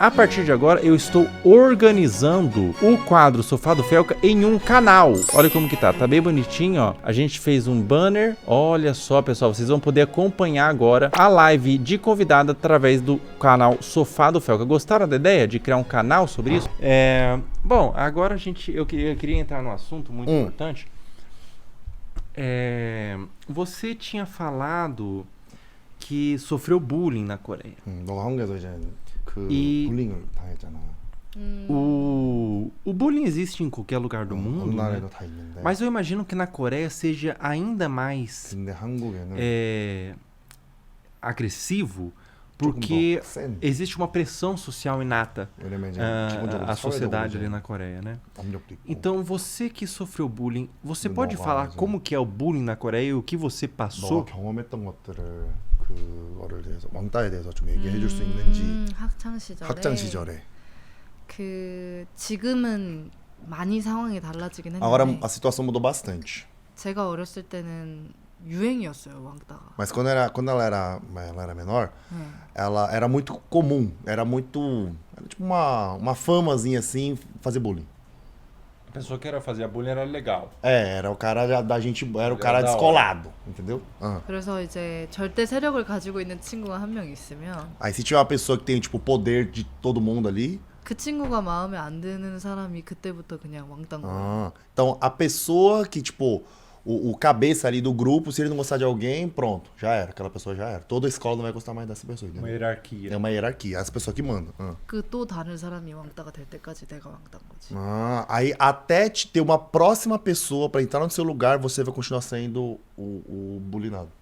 A partir de agora, eu estou organizando o quadro Sofá do Felca em um canal. Olha como que tá bem bonitinho, ó. A gente fez um banner. Olha só, pessoal, vocês vão poder acompanhar agora a live de convidada através do canal Sofá do Felca. Gostaram da ideia de criar um canal sobre isso? Bom, agora eu queria entrar num assunto muito importante. Você tinha falado que sofreu bullying na Coreia. 너가 한국에서 이제 그 불링을 당했잖아. O bullying existe em qualquer lugar do mundo, 어느 né? 나라에도 다 있는데. Mas eu imagino que na Coreia seja ainda mais 근데 한국에는 agressivo, porque 센. existe uma pressão social inata 왜냐면 이제 기본적으로 à sociedade 사회적으로 ali na Coreia, né? 압력도 있고. Então, você que sofreu bullying, você pode 너가 falar 이제 como que é o bullying na Coreia e o que você passou? 너가 경험했던 것들을 그거를 대해서 왕따에 대해서 좀 얘기해 줄 수 있는지. 학창 시절에. 그 지금은 많이 상황이 달라지긴 했는데. Agora a situação mudou bastante. 제가 어렸을 때는 유행이었어요, 왕따가. Mas quando ela era menor, ela era muito comum, era tipo uma famazinha assim fazer bullying. A pessoa que era fazer bullying era legal. Era o cara da gente, era o cara da descolado, entendeu? 그래서 이제 절대 세력을 가지고 있는 친구가 한 명 있으면 Aí se tiver uma pessoa que tem tipo o poder de todo mundo ali, 그 친구가 마음에 안 드는 사람이 그때부터 그냥 왕따인 거예요. então a pessoa que tipo o cabeça ali do grupo, se ele não gostar de alguém, pronto, já era, aquela pessoa já era. Toda a escola não vai gostar mais dessa pessoa, entendeu? Uma hierarquia. É uma hierarquia, essa pessoa que manda. 그 또 다른 사람이 왕따가 될 때까지 내가 왕따인 거지. Aí até te ter uma próxima pessoa pra entrar no seu lugar, você vai continuar sendo o bullyingado.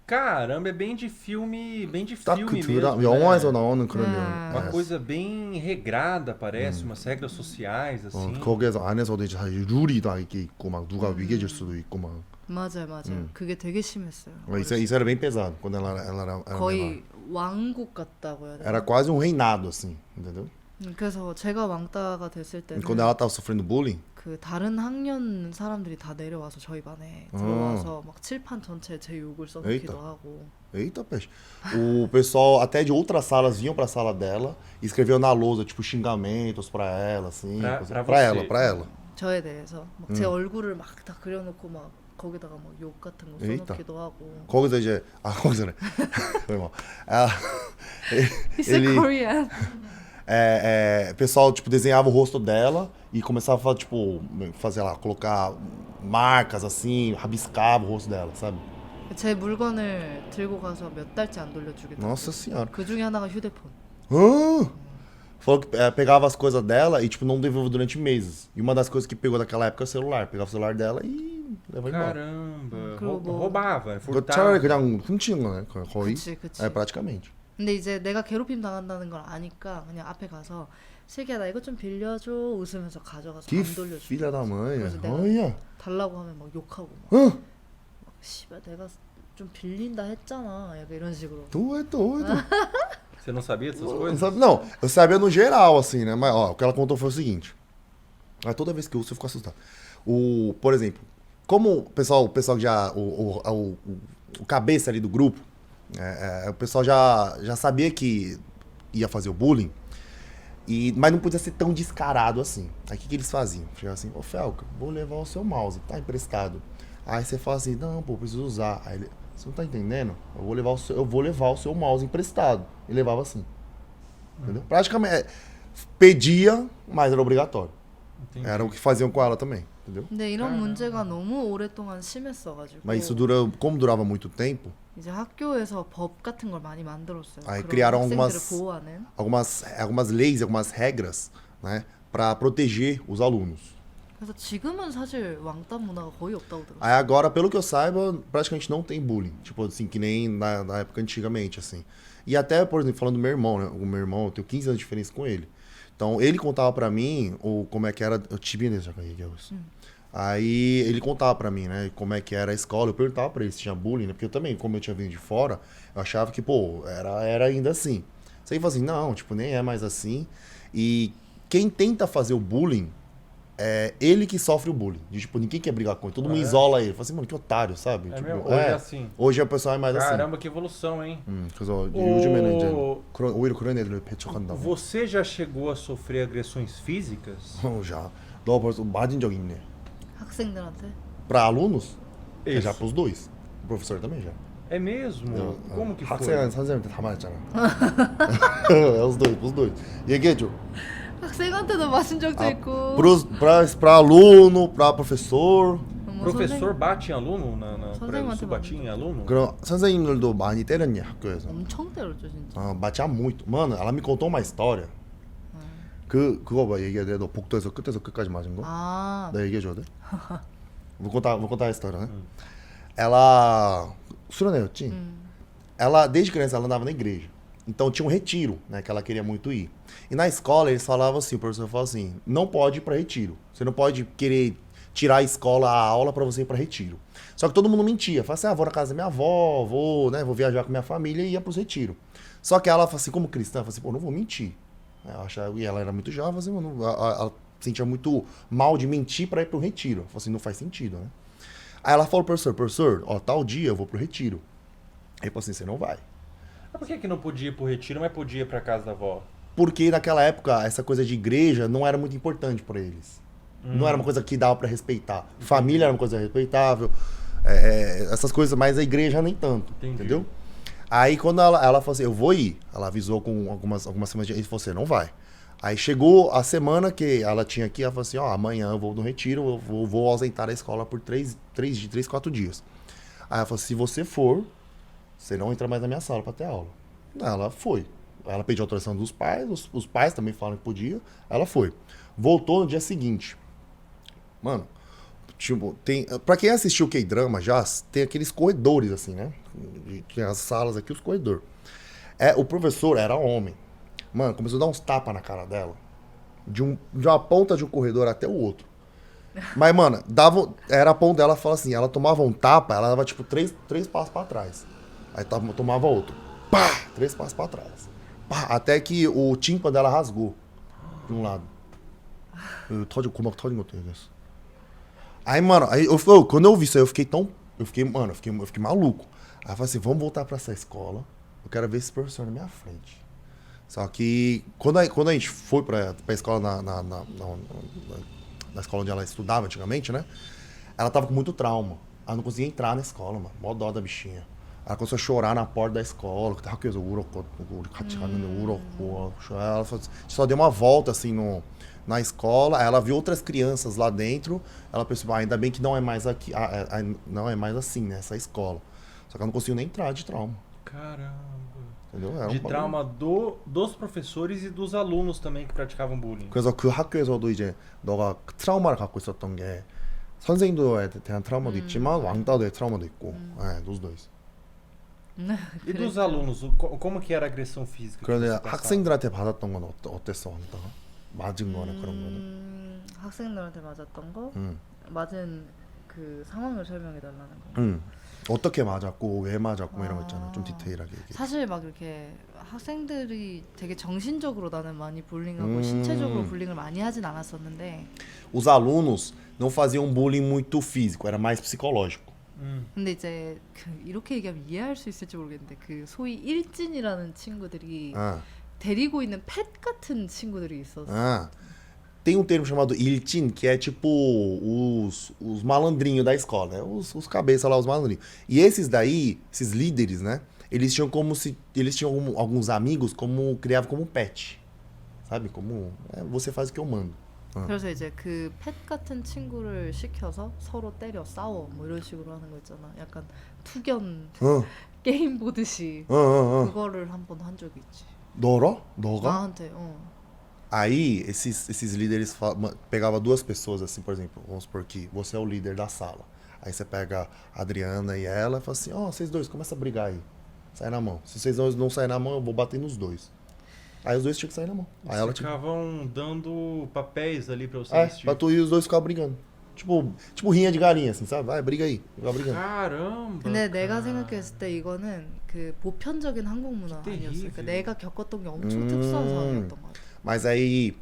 Caramba, é bem de filme 딱 mesmo, 영화에서 né? 나오는 그런 Uma coisa bem regrada, parece, umas regras sociais, assim. 거기에서 안에서도 이제 사실 룰이 다 이게 있고 막 누가 위계질 수도 있고 막. 맞아요. 그게 되게 심했어요. Isso era bem pesado quando ela era 거의 왕국 같다고 해야 되나? Era quase um reinado assim, entendeu? 그래서 제가 왕따가 됐을 때는 Quando ela tava sofrendo bullying, 그 다른 학년 사람들이 다 내려와서 저희 반에 들어와서 막 칠판 전체에 제 욕을 써놓기도 하고. Eita, peixe. O pessoal até de outras salas vinham pra sala dela e escreviam na lousa tipo xingamentos pra ela, assim, pra ela. 저에 대해서 막 제 얼굴을 막 다 그려놓고 막 거기다가 막 욕 같은 거 써놓기도 하고. 거기서 이제 거기서네. He's Korean. O pessoal tipo desenhava o rosto dela e começava tipo fazer lá, colocar marcas assim, rabiscava o rosto dela, sabe? 제 물건을 들고 가서 몇 달째 안 돌려주겠다. Nossa senhora. 그 중에 하나가 휴대폰. Falou que pegava as coisas dela e tipo não devolveu durante meses. E uma das coisas que pegou daquela época é o celular. Pegava o celular dela e levava embora. Caramba, 그리고 roubava, furtava. 차라리 그냥 훔치는 거네, 거의. 그치. praticamente. 근데 이제 내가 괴롭힘 당한다는 걸 아니까 그냥 앞에 가서 슬기야 나 이거 좀 빌려줘 웃으면서 가져가서 Que 안 돌려줘. filha da mãe. 그래서 내가 Olha. 달라고 하면 막 욕하고 막 씨발 내가 좀 빌린다 했잖아 약간 이런 식으로. Tu é doido. Você não sabia dessas Não, coisas? não, eu sabia no geral, assim, né? Mas ó, o que ela contou foi o seguinte. Toda vez que eu ouço, eu fico assustado. Por exemplo, como o pessoal que já. O cabeça ali do grupo, o pessoal já sabia que ia fazer o bullying, mas não podia ser tão descarado assim. Aí o que eles faziam? Chegavam assim, ô Felca, vou levar o seu mouse, tá emprestado. Aí você fala assim, não, pô, preciso usar. Aí ele, você não tá entendendo? Eu vou levar o seu mouse emprestado. E levava assim. Entendeu? Praticamente pedia, mas era obrigatório. Entendi. Era o que faziam com ela também, entendeu? 근데 이런 문제가 너무 오랫동안 심했어가지고. Mas isso como durava muito tempo, 이제 학교에서 법 같은 걸 많이 만들었어요. aí 그런 criaram 학생들을 보호하는. algumas leis, algumas regras, né, para proteger os alunos. 그래서 지금은 사실 왕따 문화가 거의 없다고 들었어요. Aí agora, pelo que eu saiba, praticamente não tem bullying, tipo assim, que nem na época antigamente, assim. E até, por exemplo, falando do meu irmão, né? O meu irmão, eu tenho 15 anos de diferença com ele. Então, ele contava pra mim como é que era... Eu tive nesse já isso. Aí, ele contava pra mim, né? Como é que era a escola. Eu perguntava pra ele se tinha bullying, né? Porque eu também, como eu tinha vindo de fora, eu achava que, pô, era ainda assim. Você aí fala assim, não, tipo, nem é mais assim. E quem tenta fazer o bullying é ele que sofre o bullying. De, tipo, ninguém quer brigar com ele, todo mundo isola ele. Fala assim, mano, que otário, sabe? É mesmo? Hoje é assim. Hoje o pessoal é mais Caramba, que evolução, hein? 그래서 요즘에는 이제 오히려 그런 애들을 배척한다고. Você já chegou a sofrer agressões físicas? já. 너 벌써 맞은 적 있네. 학생들한테? Para alunos? Isso. Já pros dois. O professor também já. É mesmo? Como que foi? 학생은 선생님한테 다 맞았잖아. é os dois. 얘기해줘. 학생한테도 맞은 적도 있고. Pra aluno, pra professor. Professor bate em aluno? 선생님한테 batia em aluno? 그럼 선생님들도 많이 때렸냐 학교에서? 엄청 때렸죠 진짜. 맞아 muito. Mano, ela me contou uma história. 그거 봐 얘기해야 돼. 너 복도에서 끝에서 끝까지 맞은 거? 아. 나 얘기해줘야 돼? vou contar a história, né? Ela suranei였지. Ela desde criança ela andava na igreja. Então tinha um retiro, né, que ela queria muito ir. E na escola eles falavam assim, o professor falava assim, não pode ir para retiro. Você não pode querer tirar a escola, a aula para você ir para retiro. Só que todo mundo mentia. Falava assim, vou na casa da minha avó, vou viajar com minha família e ia pros retiros. Só que ela falou assim, como cristã, falou assim, pô, não vou mentir. E ela era muito jovem, assim, ela sentia muito mal de mentir para ir pro retiro. Falou assim, não faz sentido, né? Aí ela falou pro professor, ó, tal dia eu vou pro retiro. Aí ele falou assim, você não vai. Por que não podia ir pro retiro, mas podia ir pra casa da avó? Porque naquela época, essa coisa de igreja não era muito importante para eles. Não era uma coisa que dava para respeitar. Família era uma coisa respeitável, essas coisas, mas a igreja nem tanto, entendeu? Aí quando ela falou assim, eu vou ir, ela avisou com algumas semanas de... Ele falou assim, não vai. Aí chegou a semana que ela tinha aqui, ela falou assim, ó, amanhã eu vou no retiro, eu vou ausentar da escola por 4 dias. Aí ela falou, se você for, você não entra mais na minha sala para ter aula. Ela foi. Ela pediu autorização dos pais, os pais também falaram que podia, ela foi. Voltou no dia seguinte. Mano, tipo, pra quem assistiu o K-drama já, tem aqueles corredores assim, né? Tem as salas aqui, os corredores. O professor era homem. Mano, começou a dar uns tapas na cara dela. De uma ponta de um corredor até o outro. Mas, mano, era a ponta dela, fala assim, ela tomava um tapa, ela dava tipo 3 passos pra trás. Aí tomava outro. Pá! 3 passos pra trás. Pá! Até que o tímpano dela rasgou. De um lado. 고막 터진 것도 얘기했어. Aí, mano, quando eu vi isso aí, eu fiquei maluco. Aí eu falei assim, vamos voltar pra essa escola. Eu quero ver esse professor na minha frente. Só que quando a gente foi pra escola na escola onde ela estudava antigamente, né? Ela tava com muito trauma. Ela não conseguia entrar na escola, mano. Mó dó da bichinha. Ela começou a chorar na porta da escola. 학교에서 울었고, 우리 같이 갔는데 울었고. Ela só deu uma volta assim na escola. Ela viu outras crianças lá dentro. Ela pensou, ainda bem que não é mais aqui, não é mais assim, né? Essa escola. Só que ela não conseguiu nem entrar de trauma. Caramba. entendeu? Era de trauma dos professores e dos alunos também que praticavam bullying. 그래서 그 학교에서도 이제 너가 그 트라우마를 갖고 있었던 게 선생님들에 대한 트라우마도 있지만 왕따도의 트라우마도 있고, 네, dos dois. E dos alunos, como que era a agressão física? 그런데 학생들한테 받았던 건 어땠어? 왕따가? 맞은 거나 그런 거는? 학생들한테 맞았던 거? 맞은 그 상황을 설명해 달라는 거. 어떻게 맞았고 왜 맞았고 이런 거 있잖아. 좀 디테일하게 얘기해. 사실 막 이렇게 학생들이 되게 정신적으로 나는 많이 불링하고 신체적으로 불링을 많이 하진 않았었는데 Os alunos não faziam bullying muito físico, era mais psicológico. 근데 이제 그 이렇게 얘기하면 이해할 수 있을지 모르겠는데 그 소위 일진이라는 친구들이 데리고 있는 펫 같은 친구들이 있었어. Tem um termo chamado iltin, que é tipo os malandrinhos da escola, né? Os cabeças lá, os malandrinhos. E esses daí, esses líderes, né? Eles tinham alguns amigos criavam como pet, sabe? Como você faz o que eu mando. 그래서 이제 그 펫 같은 친구를 시켜서 서로 때려 싸워 뭐 이런 식으로 하는 거 있잖아. 약간 투견 게임 보듯이 그거를 한번 한 적이 있지. 너가? 나한테. Aí, esses líderes pegavam duas pessoas, assim, por exemplo, vamos supor que você é o líder da sala. Aí você pega a Adriana e ela e fala assim, vocês dois, começa a brigar aí. Sai na mão. Se vocês não saírem na mão, eu vou bater nos dois. Aí os dois tinham que sair na mão. Aí ela ficavam dando papéis ali pra você vestir. Pra tu e os dois ficavam brigando. Tipo rinha de galinha, assim, sabe? Vai, briga aí. Ficava brigando. Caramba! 근데 내가 생각했을 때 이거는 그 보편적인 한국 문화 아니었어. 그러니까 내가 겪었던 게 엄청 특수한 상황이었던 것 같아. Mas aí,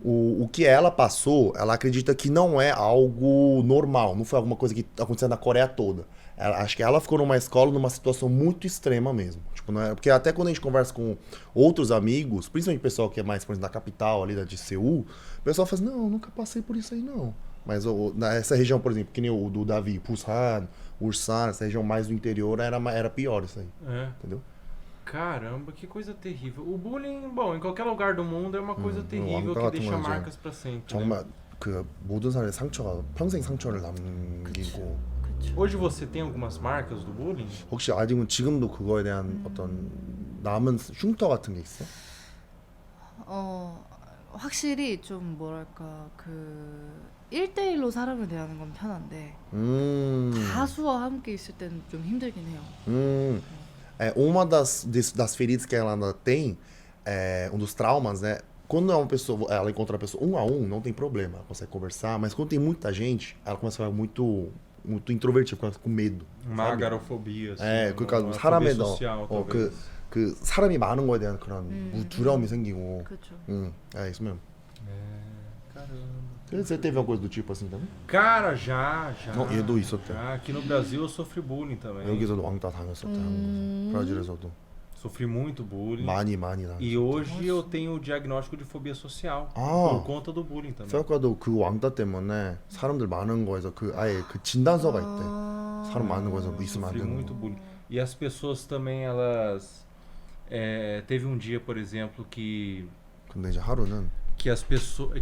O que ela passou, ela acredita que não é algo normal, não foi alguma coisa que aconteceu na Coreia toda. Acho que ela ficou numa escola numa situação muito extrema mesmo. Tipo, não é, porque até quando a gente conversa com outros amigos, principalmente o pessoal que é mais, por exemplo, da capital ali, de Seul, o pessoal fala assim, não, nunca passei por isso aí não. Mas nessa região, por exemplo, que nem o do Davi, Busan, Ulsan, essa região mais do interior, era pior isso aí. Entendeu? Caramba, que coisa terrível. O bullying, bom, em qualquer lugar do mundo é uma coisa terrível que deixa marcas pra sempre. 정말 그 모든 사람의 상처가 평생 상처를 남기고. Hoje você tem algumas marcas do bullying? 혹시 아직은 지금도 그거에 대한 어떤 남은 흉터 같은 게 있어? 확실히 좀 뭐랄까 그 1대1로 사람을 대하는 건 편한데 다수와 함께 있을 때는 좀 힘들긴 해요. Uma das feridas que ela ainda tem, um dos traumas, né? Quando é uma pessoa, ela encontra a pessoa 1 a 1, não tem problema, ela consegue conversar, mas quando tem muita gente, ela começa a ficar muito introvertida, começa com medo. Uma agarofobia, assim. 그러니까 사람에 그 사람이 많은 거에 대한 그런 두려움이 생기고. 그렇죠. É isso mesmo. Caramba. Você teve alguma coisa do tipo assim também? Cara, já. 얘도 있었대. Já. Aqui no Brasil eu sofri bullying também. 여기서도 왕따 당했었대. 한국에서. 브라질에서도. Sofri muito bullying. 많이 당했었대. E hoje eu tenho o diagnóstico de fobia social. 아. Por conta do bullying também. 생각과도 그 왕따 때문에 사람들 많은 거에서 아예 그 진단서가 있대. 사람 많은 거에서 있으면 안 Sofri 되는 muito 거. bullying. E as pessoas também, elas... teve um dia, por exemplo, que 근데 이제 하루는 as pessoas...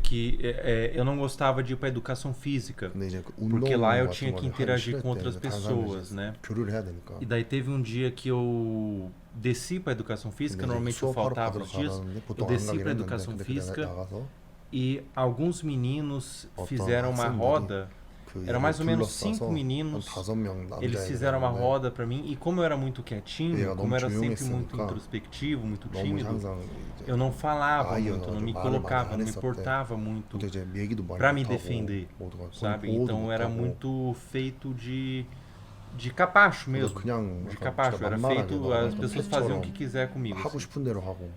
eu não gostava de ir para educação física. 근데 이제 그 Porque 운동 lá eu 같은 tinha que 거를 interagir 하기 com outras 싫을 때 다른 pessoas, 사람들이 né? 교류를 해야 되니까. E daí teve um dia que eu desci para educação física, 근데 이제 normalmente eu 수업하러 faltava 받으러 os dias, 가라는데 eu 보통 안 desci 가긴 para 했는데 educação 근데 física 나가서 e alguns meninos 어떤 fizeram uma 학생들이 roda. 그 Era mais ou menos 둘러싸서 5 meninos. 한 5명 남자애들 Eles fizeram uma 있는데 roda pra mim e como eu era muito quietinho, 얘가 como 너무 eu era sempre muito 조용했으니까 introspectivo, muito 너무 tímido, 항상 이제 eu não falava 아이여서 muito, não me 말을 colocava, 많이 não me 했었대. portava muito 근데 이제 얘기도 많이 pra me 못하고 defender, 모두가 sabe? 보호도 Então era 못하고. muito feito de capacho mesmo, 그냥 de 약간 capacho. 진짜 Era 만만하게 feito, 나가서 as pessoas faziam o 펫처럼 que quiser comigo. 하고 assim. 싶은 대로 하고.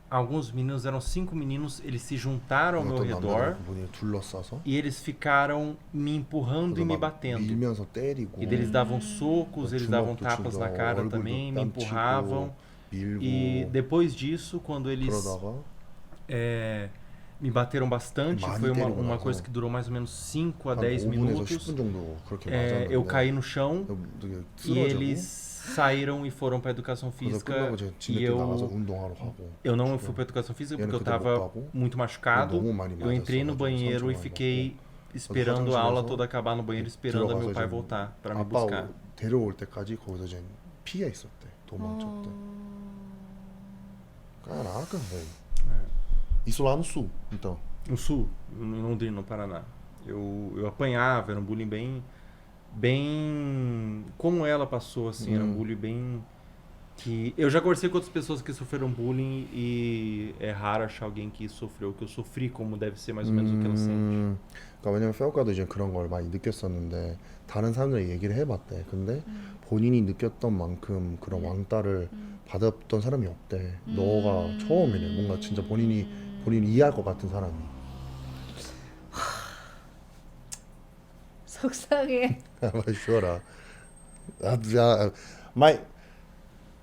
Alguns meninos, eram 5 meninos, eles se juntaram ao meu 어떤 redor 남자를 그분이 둘러싸서 e eles ficaram me empurrando e me 막 batendo. 밀면서 때리고 E eles davam socos, eles davam 주먹도 tapas na 치고 cara 얼굴도 também, me 뺨치고 empurravam. 밀고 E depois disso, quando eles 그러다가 me bateram bastante, 많이 foi 때리고 uma 나서 coisa que durou mais ou menos 5 a 한 10 5분에서 minutos. 10분 정도 그렇게 Eu 맞았는데 caí no chão 되게 e 쓰러지고 eles saíram e foram para educação 그래서 física. 끝나고 제가 E 지네끼리 나가서 운동하러 가고 eu não fui para educação física porque eu 얘는 그때 못 estava 가고 muito machucado. 너무 많이 Eu entrei no 맞았어가지고 banheiro e 상처 많이 fiquei 먹고. esperando a aula 화장실에서 toda acabar no banheiro, esperando meu 들어가서 pai 이제 voltar para me 아빠 buscar. 데려올 때까지 거기서 이제 피해 있었대. 도망쳤대. Caraca, velho. Isso lá no sul, então. No sul, em Londrina, no Paraná. Eu apanhava, era um bullying bem como ela passou, assim, era um bullying bem que eu já conversei com outras pessoas que sofreram bullying e é raro achar alguém que sofreu o que eu sofri, como deve ser mais ou menos o que ela sente. 그러니까 왜냐면 페어과도 이제 그런 걸 많이 느꼈었는데 다른 사람들이 얘기를 해봤대. 근데 본인이 느꼈던 만큼 그런 왕따를 받았던 사람이 없대. 너가 처음이래. 뭔가 진짜 본인이 이해할 것 같은 사람이. 속상해. Vai chorar.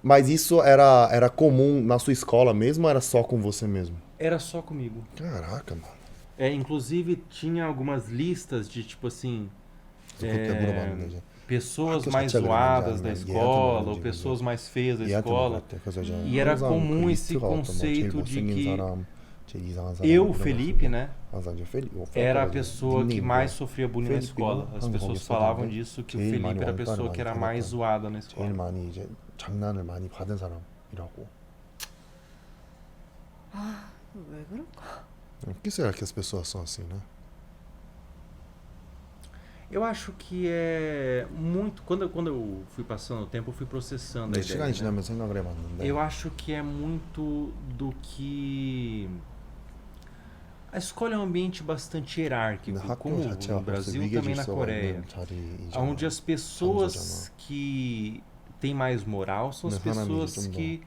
Mas isso era comum na sua escola mesmo ou era só com você mesmo? Era só comigo. Caraca, mano. Inclusive tinha algumas listas de tipo assim, 그때 물어봤는데 이제 pessoas 학교 mais 자체가 zoadas 그런지 da 아니면 escola 얘한테 ou pessoas mais feias da 얘한테 escola. 물어봤대. 그래서 이제 E era 항상 comum 그 esse 리스트가 어떤 뭐 제일 conceito de 못생긴 que 사람, 제일 이상한 사람 eu, 이런 거 Felipe, 같은데 né, 항상 이제 era a 이제 pessoa que 닉네임으로 mais sofria bullying na escola. As 한국 pessoas 거기 falavam 썼는데 disso, que o 제일 많이 Felipe era a 왕따를 pessoa que 많이 era mais 받았던, zoada na 제일 escola. 많이 이제 장난을 많이 받은 사람이라고. 왜 그럴까? Por que será que as pessoas são assim, né? Eu acho que é muito. Quando eu fui passando o tempo, eu fui processando a 근데 ideia. 시간이 Né? 지나면 생각을 해봤는데 Eu acho que é muito do que. A escola é um ambiente bastante hierárquico, 근데 학교 como 자체가 no 벌써 Brasil, 위계 também na 질서가 Coreia. 있는 자리이잖아. Onde as pessoas 상소잖아. que têm mais moral são as 근데 사람이 pessoas 이제 좀 더 que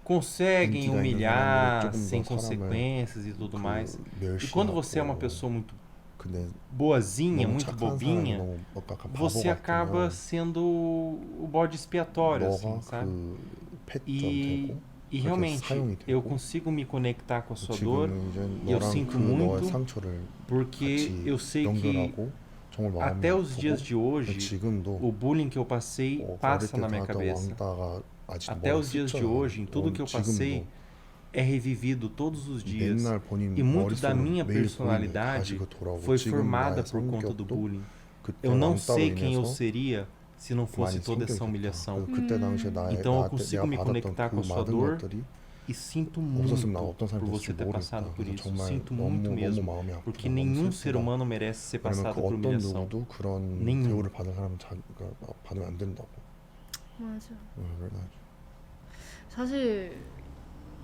conseguem 인기가 있는 humilhar 사람들이 조금 sem 더 사람을 consequências e tudo mais. E quando você é uma pessoa muito 근데 boazinha, 너무 muito 착한 사람이 bobinha, 너무 약간 바보 você acaba 같으면 sendo o bode expiatório, assim, 너가 sabe? 그 펫점 E, 되고 e 그렇게 realmente 사용이 eu 되고 consigo me conectar com a sua dor 지금은 이제 e eu 너랑 sinto 그 너의 muito 상처를 porque 같이 eu sei que 연결하고 정말 마음이 até os dias 아프고 de hoje 지금도 o bullying que eu passei 어릴 passa 때 na minha 당했던 cabeça. 왕따가 아직도 Até 머리에 os dias de 스쳐요. hoje, em tudo que eu passei, é revivido todos os dias. 맨날 본인 E muito da 머릿속으로 minha 매일 보이는 personalidade 가지고 돌아오고 foi 지금 formada 나의 por conta do 성격도 bullying. 그때 Eu não 왕따로 sei quem eu 인해서 seria se não fosse 많이 toda essa 성격이 humilhação. 됐다. 그때 당시에 Então eu 나한테 consigo me 내가 받았던 conectar 그 com a sua 많은 dor 것들이 e sinto muito 없었으면 나 어떤 por 사람이 você 됐을지 ter passado 모르겠다. por 그래서 isso. 정말 Sinto 너무 muito 너무 mesmo. 마음이 아프다. Porque 너무 nenhum 슬프다. ser humano merece ser 왜냐면 passado 그 por 어떤 humilhação. 누구도 그런 nenhum. 대우를 받은 사람은 받으면 안 된다고. 맞아. verdade. 사실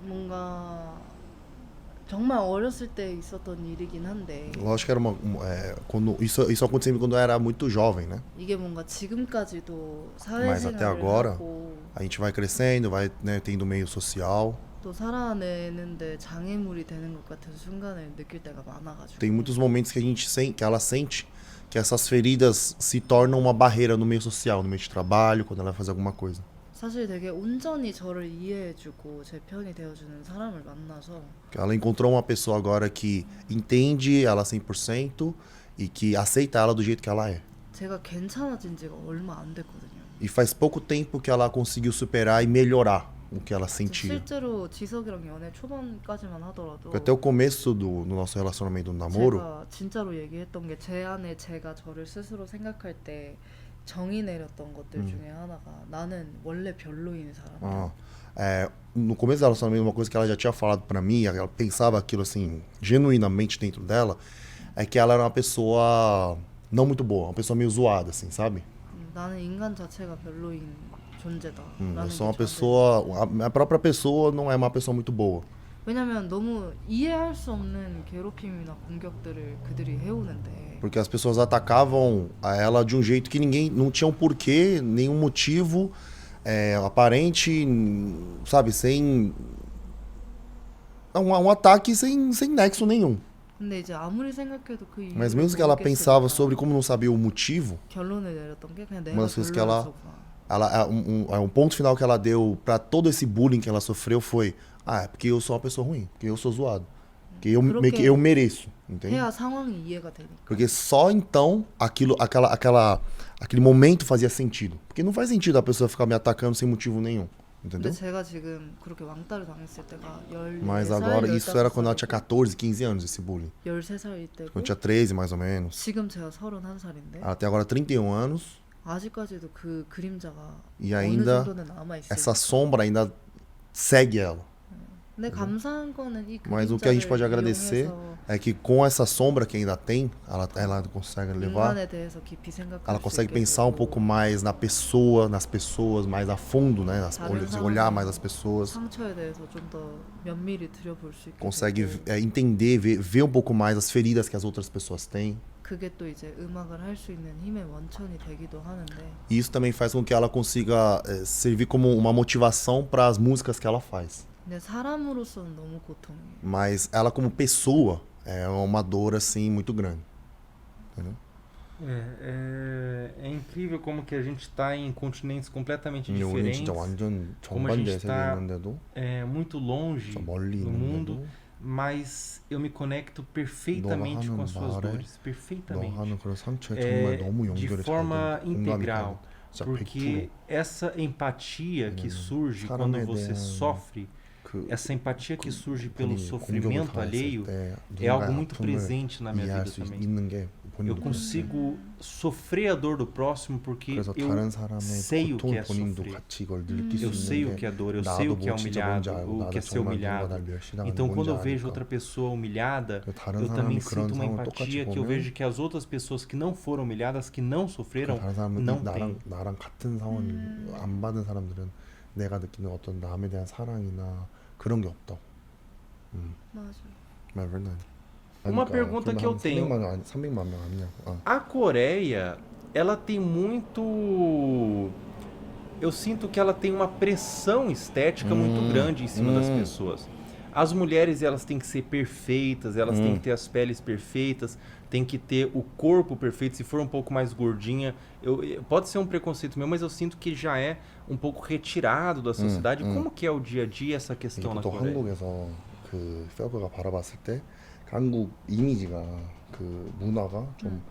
뭔가 정말 어렸을 때 있었던 일이긴 한데 Lógico que era quando isso acontecia quando eu era muito jovem, né? 이게 뭔가 지금까지도 Mas até 사회생활을 agora 하고 a gente vai crescendo, vai, né, tendo meio social. 또 살아내는데 장애물이 되는 것 같은 순간을 느낄 때가 많아가지고 Tem muitos momentos que a gente que ela sente que essas feridas se tornam uma barreira no meio social, no meio de trabalho, quando ela vai fazer alguma coisa. 사실 되게 온전히 저를 이해해주고 제 편이 되어주는 사람을 만나서 Ela encontrou uma pessoa agora que entende ela 100% e que aceita ela do jeito que ela é. 제가 괜찮아진 지가 얼마 안 됐거든요. E faz pouco tempo que ela conseguiu superar e melhorar o que ela sentia. 실제로 지석이랑 연애 초반까지만 하더라도 Até o começo do nosso relacionamento, do namoro, 제가 진짜로 얘기했던 게 제 안에 제가 저를 스스로 생각할 때 정의 내렸던 것들 중에 하나가 나는 원래 별로인 사람이야. no começo do relacionamento, uma coisa que ela já tinha falado pra mim, ela pensava aquilo assim, genuinamente dentro dela, é que ela era uma pessoa não muito boa, uma pessoa meio zoada, assim, sabe? 나는 인간 자체가 별로인 존재다. Eu sou uma pessoa, a própria pessoa não é uma pessoa muito boa. 왜냐면 너무 이해할 수 없는 괴롭힘이나 공격들을 그들이 해오는데 Porque as pessoas atacavam a ela de um jeito que ninguém não tinha um porquê, nenhum motivo aparente, sabe, sem um ataque sem nexo nenhum. 근데 이제 아무리 생각해도 그 이유를 Mas mesmo que ela pensava 모르겠으니까 sobre como não sabia o motivo, 결론을 내렸던 게 그냥 내가 uma das coisas que ela, 별로였었구나. um ponto final que ela deu pra todo esse bullying que ela sofreu foi: é porque eu sou uma pessoa ruim, porque eu sou zoado, que eu meio que eu mereço, entende? 해야 상황이 이해가 되니까. Porque só então aquele momento fazia sentido. Porque não faz sentido a pessoa ficar me atacando sem motivo nenhum, entendeu? 근데 제가 지금 그렇게 왕따를 당했을 때가 14살, Mas agora isso era quando ela tinha 15살이고 14, 15 anos esse bullying. 13살일 때고 Quando tinha 13 mais ou menos. 지금 제가 31살인데 Ela tem agora 31 anos 아직까지도 그 그림자가 e 어느 ainda 정도는 남아있어요. essa sombra ainda segue ela. 근데 감사한 거는 이 Mas o que a gente pode agradecer 이용해서 é que com essa sombra que ainda tem, ela consegue levar, 인간에 대해서 깊이 생각할 ela 수 consegue 있게 pensar um 되고 pouco mais na pessoa, nas pessoas, mais a fundo, né? Olhar mais as pessoas, 상처에 대해서 좀 더 면밀히 들여볼 수 있게 consegue 되고 entender, ver um pouco mais as feridas que as outras pessoas têm. 그게 또 이제 음악을 할 수 있는 힘의 원천이 되기도 하는데 E isso também faz com que ela consiga servir como uma motivação para as músicas que ela faz. 근데 사람으로서는 너무 고통이에요. Mas ela como pessoa é uma dor assim muito grande. Entendeu? É incrível como que a gente está em continentes completamente 우리는 diferentes, 진짜 완전 como a gente 정반대 세계에 está 있는데도 muito longe 저 멀리 no mundo, 있는데도 mas eu me conecto perfeitamente 너가 com 하는 as suas 말에 dores, 너 perfeitamente, 하는 그런 상처에 정말 너무 de 연결이 잘 forma 돼. 공감이 integral, 돼. 진짜 porque 100%. essa empatia que surge quando 사람에 você 대한 sofre, 그 essa empatia que surge pelo 본인이 공격을 sofrimento 당했을 alheio 때 é algo 누군가의 muito 아픔을 presente na minha 이해할 vida 수 também. 있는 게 Eu 본인도 consigo sofrer a dor do próximo porque 그래서 eu 다른 사람의 sei o que é 고통을 본인도 sofrer. 같이 이걸 느낄 수 Eu sei o 있는 que 게 é dor, eu sei 나도 o que é 뭐 진짜 뭔지 humilhado, 알고 o que 나도 é ser 정말 누군가 humilhado. 날 멸시당하는 Então, 뭔지 quando eu vejo 아니까 outra pessoa humilhada, 다른 eu também 사람이 그런 sinto uma 상황을 똑같이 empatia que eu 보면 vejo que as outras pessoas que não foram humilhadas, que não sofreram, 다른 사람은 não 나랑 têm. 나랑 같은 상황을 안 받은 사람들은 내가 느끼는 어떤 남에 대한 사랑이나 그런 게 없다고. 맞아. 말 verdade. Uma pergunta que eu tenho. 300만 명 아니냐고. A Coreia, ela tem muito eu sinto que ela tem uma pressão estética muito grande em cima das pessoas. As mulheres, elas têm que ser perfeitas, elas têm que ter as peles perfeitas, tem que ter o corpo perfeito. Se for um pouco mais gordinha, pode ser um preconceito meu, mas eu sinto que já é um pouco retirado da sociedade. Como que é o dia a dia essa questão na 또 Coreia? 한국에서 그 페어가 바라봤을 때 한국 이미지가 그 문화가 좀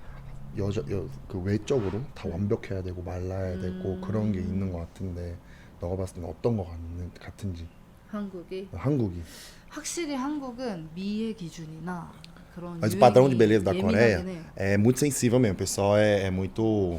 그 외적으로 다 완벽해야 되고 말라야 되고 그런 게 있는 것 같은데 너가 봤을 때는 어떤 거 같은지 한국이 확실히 한국은 미의 기준이나 그런 mas o padrão de beleza da 예민하긴 Coreia 해. é muito sensível mesmo. O pessoal é muito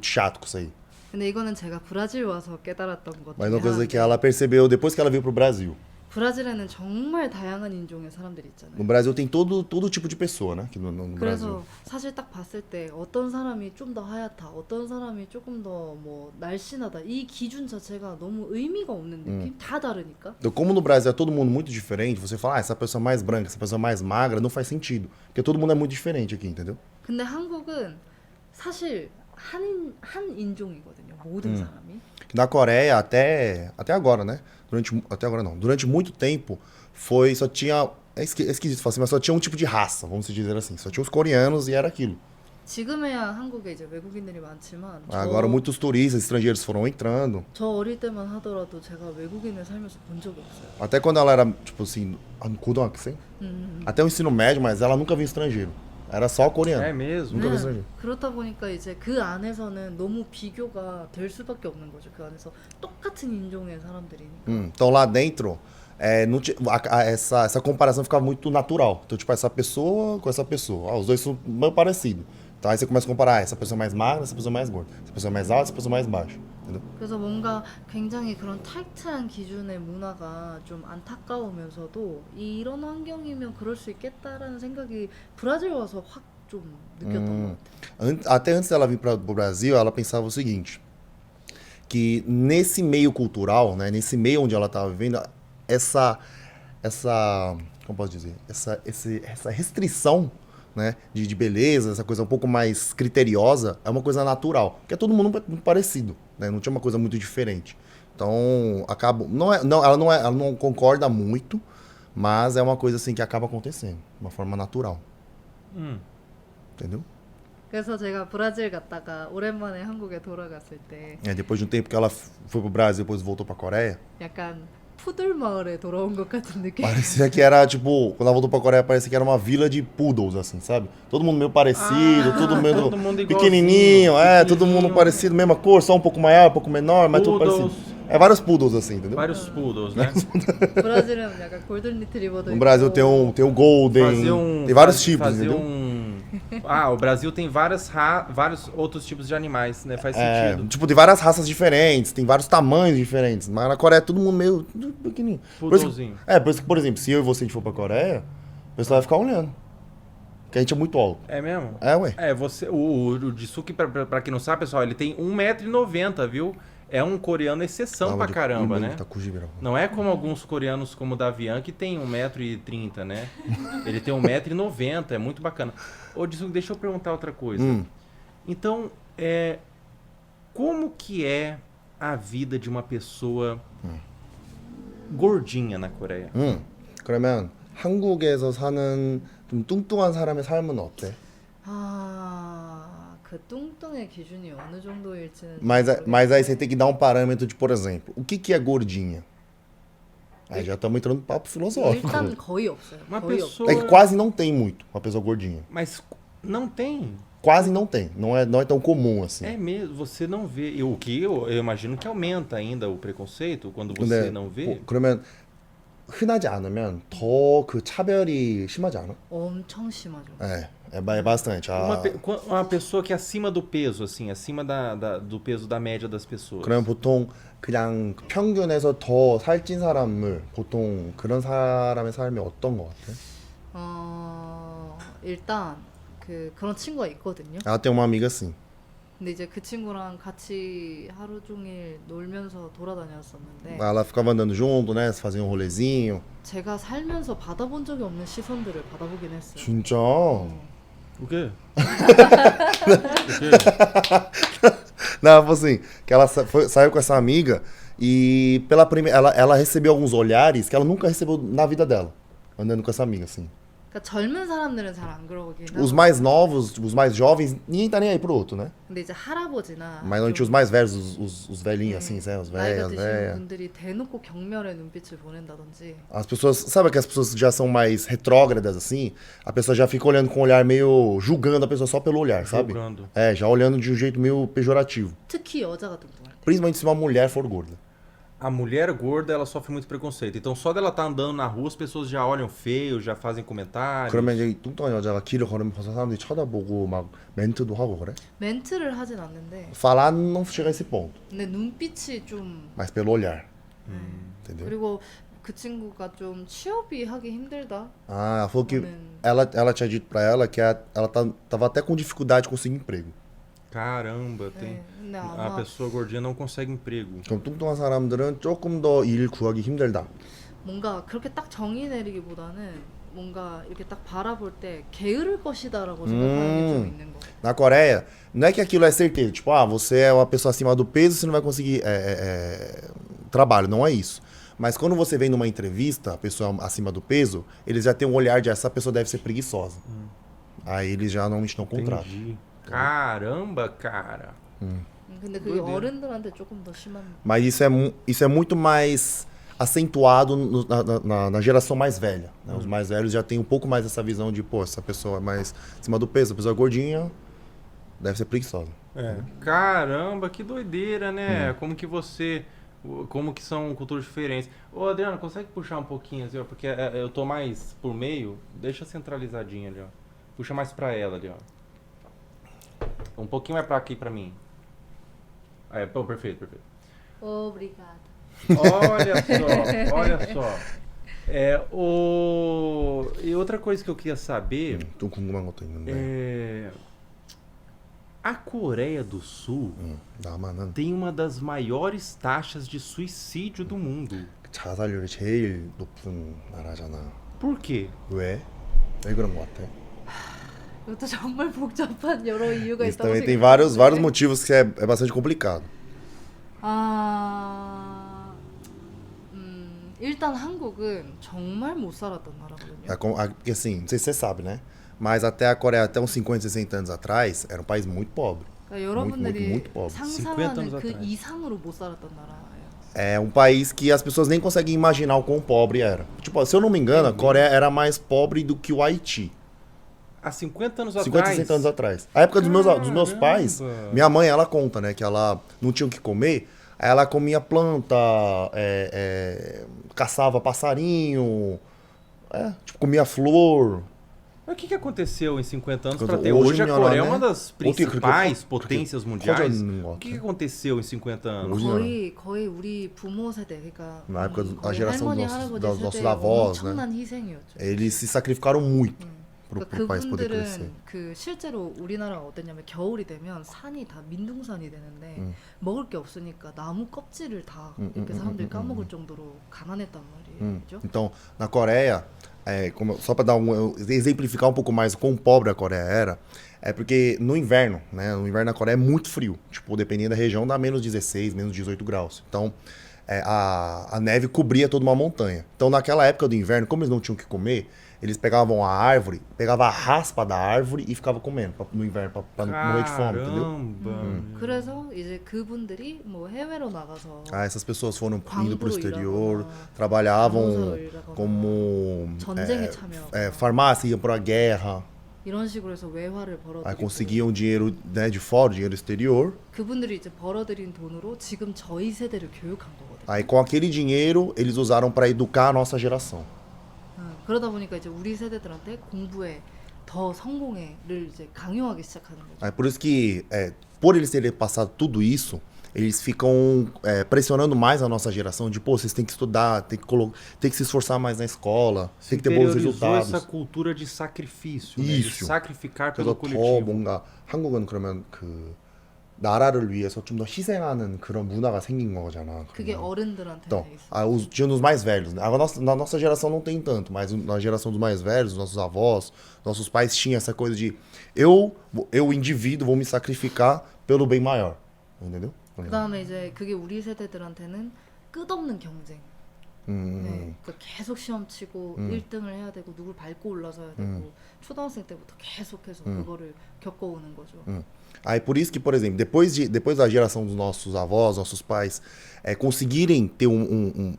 chato com isso aí. 근데 이거는 제가 브라질 와서 깨달았던 것 Mas 중에 uma coisa que 하나인데 ela percebeu depois que ela veio pro Brasil. 브라질에는 정말 다양한 인종의 사람들이 No 있잖아요. Brasil tem todo tipo de pessoa, né? Aqui no Brasil. 그래서 사실 딱 봤을 때 어떤 사람이 좀 더 하얗다, 어떤 사람이 조금 더 뭐 날씬하다, 이 기준 자체가 너무 의미가 없는 느낌? 다 다르니까. Então, como no Brasil é todo mundo muito diferente, você fala, essa pessoa mais branca, essa pessoa mais magra, não faz sentido. Porque todo mundo é muito diferente aqui, entendeu? 근데 한국은 사실 한 인종이거든요. 모든 사람이. Na Coreia, até agora, né? Até agora não. Durante muito tempo, só tinha... É esquisito falar assim, mas só tinha um tipo de raça, vamos dizer assim. Só tinha os coreanos e era aquilo. 지금에야 한국에 이제 외국인들이 많지만 Agora muitos turistas estrangeiros foram entrando. 저 어릴 때만 하더라도 제가 외국인을 살면서 본 적이 없어요. Até quando ela era, tipo assim, 고등학생. Até o ensino médio, mas ela nunca viu estrangeiro. Era só coreano. É mesmo? Nunca viu estrangeiro. 그렇다 보니까 이제 그 안에서는 너무 비교가 될 수밖에 없는 거죠. 그 안에서 똑같은 인종의 사람들이니까. Então lá dentro, essa comparação ficava muito natural. Então, tipo, essa pessoa com essa pessoa. Os dois são meio parecidos. Então aí você começa a comparar, essa pessoa mais magra, essa pessoa mais gorda. Essa pessoa mais alta, essa pessoa mais baixa. Entendeu? 그래서 뭔가 굉장히 그런 타이트한 기준의 문화가 좀 안타까우면서도 이런 환경이면 그럴 수 있겠다라는 생각이 브라질 와서 확 좀 느꼈던 것 같아요. Até antes dela vir para o Brasil, ela pensava o seguinte, que nesse meio cultural, né, nesse meio onde ela estava vivendo, essa como posso dizer, essa restrição, né, de beleza, essa coisa um pouco mais criteriosa, é uma coisa natural, porque é todo mundo muito parecido, né, não tinha uma coisa muito diferente. Então, ela não concorda muito, mas é uma coisa assim que acaba acontecendo, de uma forma natural. Entendeu? 그래서 제가 브라질 갔다가 오랜만에 한국에 돌아갔을 때 Depois de um tempo que ela foi pro Brasil, depois voltou pra Coreia, 약간 푸들 마을에 돌아온 것 같은 느낌. parecia que era, tipo, quando ela voltou pra Coreia, parecia que era uma vila de poodles, assim, sabe? Todo mundo meio parecido, todo mundo pequenininho, igualzinho, todo mundo pequenininho. parecido, mesma cor, só um pouco maior, um pouco menor, mas tudo Poodles. parecido. Vários poodles, assim, entendeu? Vários poodles, né? 브라질은 약간 골든 리트리버도 No Brasil tem um golden, tem vários tipos, entendeu? O Brasil tem vários outros tipos de animais, né? Faz sentido. Tipo, tem várias raças diferentes, tem vários tamanhos diferentes, mas na Coreia é todo mundo meio pequenininho. Poodlezinho. Por isso que, por exemplo, se eu e você a gente for pra Coreia, o pessoal vai ficar olhando. Porque a gente é muito alto. É mesmo? É, ué. O Jisuke, pra quem não sabe, pessoal, ele tem 1,90 m, viu? É um coreano exceção pra caramba, né? Não é como alguns coreanos como o Davian, que tem 1,30 m, né? Ele tem 1,90 m, é muito bacana. Ô, Jisuke, deixa eu perguntar outra coisa. Então, como que é a vida de uma pessoa gordinha na Coreia? 그러면 한국에서 사는 좀 뚱뚱한 사람의 삶은 어때? 그 뚱뚱의 기준이 어느 정도일지는 Mas aí você tem que dar um parâmetro de, por exemplo, o que é gordinha? Aí já estamos entrando no papo filosófico. 일단 거의 없어요. Uma 거의 pessoa... É que quase não tem muito uma pessoa gordinha. Mas não tem. Quase não tem. Não é tão comum assim. É mesmo, você não vê. O que eu imagino que aumenta ainda o preconceito quando você não vê. 그러면 흔하지 않으면 더 그 차별이 심하지 않아? 엄청 심하죠. É bastante. Uma pessoa que é acima do peso, assim, acima do peso da média das pessoas. 그럼 보통 그냥 평균에서 더 살찐 사람을 보통 그런 사람의 삶이 어떤 것 같아? 일단 그런 친구가 있거든요. Tem uma amiga assim. 근데 이제 그 친구랑 같이 하루 종일 놀면서 돌아다녔었는데 Ela ficava andando junto, né? Fazia um rolezinho. 제가 살면서 받아본 적이 없는 시선들을 받아보긴 했어요. 진짜? O quê? Não, ela falou assim, que ela saiu com essa amiga e pela primeira, ela recebeu alguns olhares que ela nunca recebeu na vida dela, andando com essa amiga, assim. 그러니까 젊은 사람들은 잘 안 그러긴 Os 하고. mais novos, os mais jovens, ninguém tá nem aí pro outro, né? 근데 이제 할아버지나 Mas normalmente 좀 os mais velhos, os velhinhos, assim, né? Os 나이가 velhos, 드신 velhas. 분들이 대놓고 경멸의 눈빛을 보낸다든지. As pessoas, sabe que as pessoas que já são mais retrógradas, assim, a pessoa já fica olhando com um olhar meio, julgando a pessoa só pelo olhar, sabe? Julgando. É, já olhando de um jeito meio pejorativo. 특히 여자가 뚱뚱할 때. Principalmente se uma mulher for gorda. A mulher gorda, ela sofre muito preconceito. Então, só dela estar andando na rua, as pessoas já olham feio, já fazem comentários. 그러면 이제 뚱뚱한 여자가 길을 걸으면서 사람들이 쳐다보고 막 멘트도 하고 그래? 멘트를 하진 않는데 Falar não chega a esse ponto, 근데 눈빛이 좀 mas pelo olhar. Entendeu? 그리고 그 친구가 좀 취업이 하기 힘들다. Ah, ela falou que 저는 ela tinha dito pra ela que ela tava até com dificuldade de conseguir emprego. Caramba, tem. 네, 근데 A 아마 pessoa gordinha não consegue emprego. 그럼 뚱뚱한 사람들은 조금 더 일 구하기 힘들다. 뭔가 그렇게 딱 정의 내리기보다는 뭔가 이렇게 딱 바라볼 때 게으를 것이다라고 생각하는 게 좀 있는 거. Na Coreia, não é que aquilo é certeza. Tipo, ah, você é uma pessoa acima do peso, você não vai conseguir trabalho. Não é isso. Mas quando você vem numa entrevista, a pessoa acima do peso, eles já têm um olhar de essa pessoa deve ser preguiçosa. Aí eles já normalmente não contratam. Entendi. Caramba, cara. 근데 그게 doideira. 어른들한테 조금 더 심한. Mas isso é muito mais acentuado na geração mais velha. Né? Os mais velhos já têm um pouco mais essa visão de, pô, essa pessoa é mais acima do peso, a pessoa é gordinha, deve ser preguiçosa. É. Caramba, que doideira, né? Como que são culturas diferentes. Ô, Adriano, consegue puxar um pouquinho assim, ó? Porque eu tô mais por meio. Deixa centralizadinha ali, ó. Puxa mais pra ela ali, ó. Um pouquinho mais pra aqui pra mim. Pô, perfeito, perfeito. Obrigada. Olha só. E outra coisa que eu queria saber 또 궁금한 것도 있는데. é... A Coreia do Sul 남한은 tem uma das maiores taxas de suicídio do mundo. 자살률이 제일 높은 나라잖아. Por quê? 왜? 왜 그런 것 같아? 이것도 정말 복잡한 여러 이유가 Isso 있다고 também tem 생각하는데. vários motivos que é bastante complicado. 일단 한국은 정말 못 살았던 나라거든요. Porque assim, não sei se você sabe, né? Mas até a Coreia, até uns 50, 60 anos atrás, era um país muito pobre. 그러니까 여러분들이 muito pobre. 50 상상하는 anos 그 atrás. 이상으로 못 살았던 나라예요. É um país que as pessoas nem conseguem imaginar o quão pobre era. Tipo, se eu não me engano, a Coreia era mais pobre do que o Haiti. Há 50 anos 50, atrás. 60 anos atrás. A época dos meus pais, Caramba. minha mãe, ela conta, né? Que ela não tinha o que comer, aí ela comia planta, caçava passarinho, tipo, comia flor. Mas o que aconteceu em 50 anos Porque para ter? hoje Hoje a melhorou, Coreia é né? uma das Porque- principais porque- potências porque- mundiais. porque- O que aconteceu em 50 anos? hoje- 거의 우리 부모 세대 그러니까 Na época da 거의 geração 할머니 dos 할아버지 nossos 세대의 avós, né? 엄청난 희생이었죠. Eles se sacrificaram muito pro 그러니까 país poder crescer. 그분들은 그 실제로 우리나라가 어땠냐면 겨울이 되면 산이 다 민둥산이 되는데 먹을 게 없으니까 나무 껍질을 다 이렇게 사람들이 까먹을 정도로 가난했단 말이죠. Então, na Coreia, só para exemplificar um pouco mais o quão pobre a Coreia era, é porque no inverno, né? No inverno na Coreia é muito frio. Tipo, dependendo da região, dá menos 16, menos 18 graus. Então, a neve cobria toda uma montanha. Então, naquela época do inverno, como eles não tinham o que comer, eles pegavam a árvore, pegavam a raspa da árvore e ficavam comendo no inverno, pra não morrer de fome, entendeu? Caramba. 그래서 이제 그분들이 뭐 해외로 나가서 Ah, essas pessoas foram indo pro 광부로 exterior, 일하거나 trabalhavam 간호사로 일하거나 como 전쟁에 참여하거나 farmácia, iam pra guerra, 이런 식으로 해서 외화를 aí 벌어들이고 conseguiam dinheiro, né, de fora, dinheiro exterior. 그분들이 이제 벌어들인 돈으로 지금 저희 세대를 교육한 거거든요. Aí com aquele dinheiro eles usaram para educar a nossa geração. 그러다 보니까 이제 우리 세대들한테 공부에 더 성공에를 이제 강요하기 시작하는 거죠. Aí por isso que, por eles terem passado tudo isso, eles ficam pressionando mais a nossa geração de, pô, vocês têm que estudar, tem que se esforçar mais na escola, tem que ter bons Interiorizou resultados. essa cultura de sacrifício, né? De Isso. sacrificar pelo 그래서 더 coletivo. 뭔가 한국은 그러면 그 나라를 위해서 좀 더 희생하는 그런 문화가 생긴 거잖아. 그게 그러면. 어른들한테 Então, 돼 있어. tinha nos mais velhos. Né? Na nossa geração não tem tanto, mas na geração dos mais velhos, nossos avós, nossos pais tinham essa coisa de o indivíduo, vou me sacrificar pelo bem maior. entendeu? 그다음에 이제 그게 우리 세대들한테는 끝없는 경쟁. 네, 그러니까 계속 시험 치고 1등을 해야 되고 누굴 밟고 올라서야 되고 초등학생 때부터 계속해서 그거를 겪어오는 거죠. Aí por isso que, por exemplo, depois da geração dos nossos avós, nossos pais, conseguirem ter